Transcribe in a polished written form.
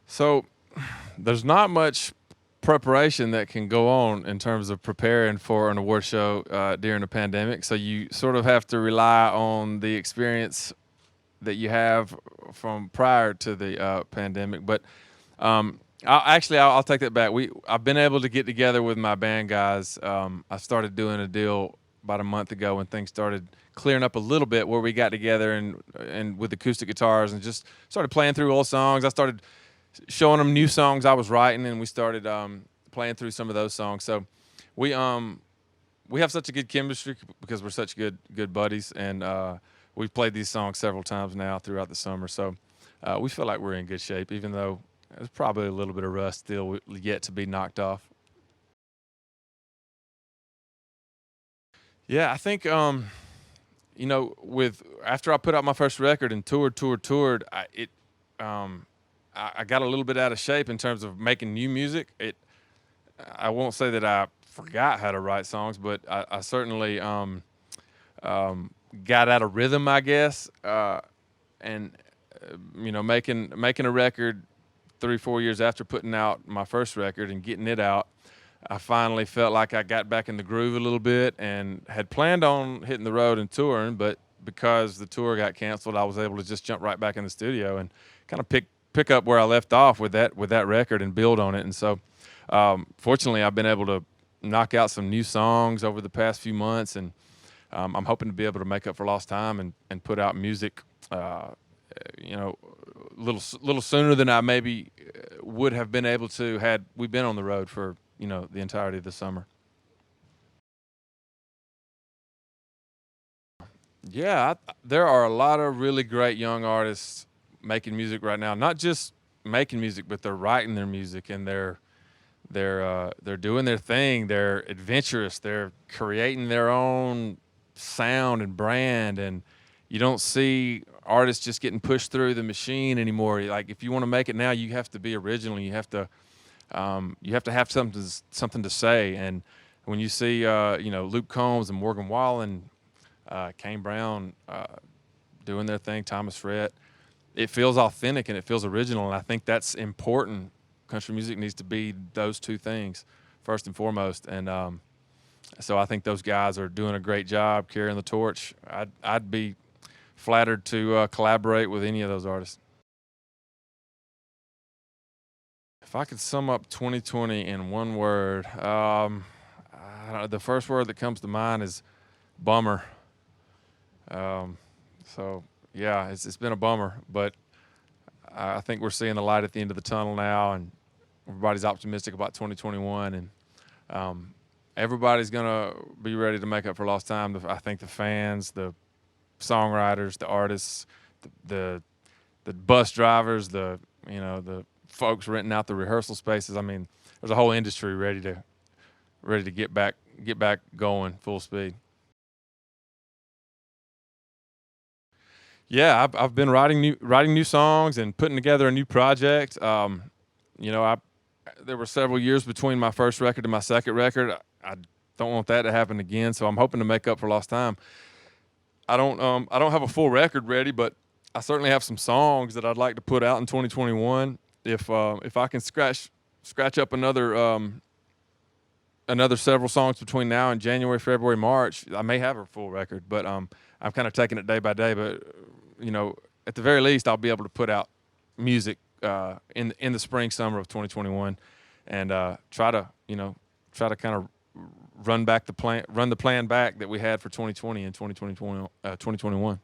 So there's not much preparation that can go on in terms of preparing for an award show during a pandemic. So you sort of have to rely on the experience that you have from prior to the pandemic. But I'll take that back. I've been able to get together with my band guys. I started doing a deal about a month ago when things started clearing up a little bit, where we got together and with acoustic guitars and just started playing through old songs. I started showing them new songs I was writing, and we started playing through some of those songs. So we um we have such a good chemistry because we're such good buddies, and we've played these songs several times now throughout the summer. So we feel like we're in good shape, even though there's probably a little bit of rust still yet to be knocked off. Yeah, I think with after I put out my first record and toured, I got a little bit out of shape in terms of making new music. I won't say that I forgot how to write songs, but I certainly got out of rhythm, I guess. And making a record 3 4 years after putting out my first record and getting it out, I finally felt like I got back in the groove a little bit and had planned on hitting the road and touring, but because the tour got canceled, I was able to just jump right back in the studio and kind of pick up where I left off with that record and build on it. And so, fortunately, I've been able to knock out some new songs over the past few months, and I'm hoping to be able to make up for lost time and put out music, little sooner than I maybe would have been able to had we been on the road for the entirety of the summer. Yeah, there are a lot of really great young artists making music right now. Not just making music, but they're writing their music, and they're doing their thing. They're adventurous. They're creating their own sound and brand, and you don't see artists just getting pushed through the machine anymore. Like if you want to make it now, you have to be original. You have to have something to say. And when you see Luke Combs and Morgan Wallen, Kane Brown doing their thing, Thomas Rhett, it feels authentic and it feels original. And I think that's important. Country music needs to be those two things first and foremost. And so I think those guys are doing a great job carrying the torch. I'd be flattered to collaborate with any of those artists. If I could sum up 2020 in one word, I don't know, the first word that comes to mind is bummer. Um, so yeah, it's been a bummer, but I think we're seeing the light at the end of the tunnel now, and everybody's optimistic about 2021, and um, everybody's gonna be ready to make up for lost time. I think the fans, the songwriters, the artists, the the bus drivers, the folks renting out the rehearsal spaces. I mean, there's a whole industry ready to get back going full speed. Yeah, I've been writing new songs and putting together a new project. I there were several years between my first record and my second record. I don't want that to happen again, so I'm hoping to make up for lost time. I don't have a full record ready, but I certainly have some songs that I'd like to put out in 2021. If I can scratch up another several songs between now and January, February, March, I may have a full record. But I'm kind of taking it day by day. But at the very least, I'll be able to put out music in the spring, summer of 2021, and try to kind of run the plan back that we had for 2020 and 2021.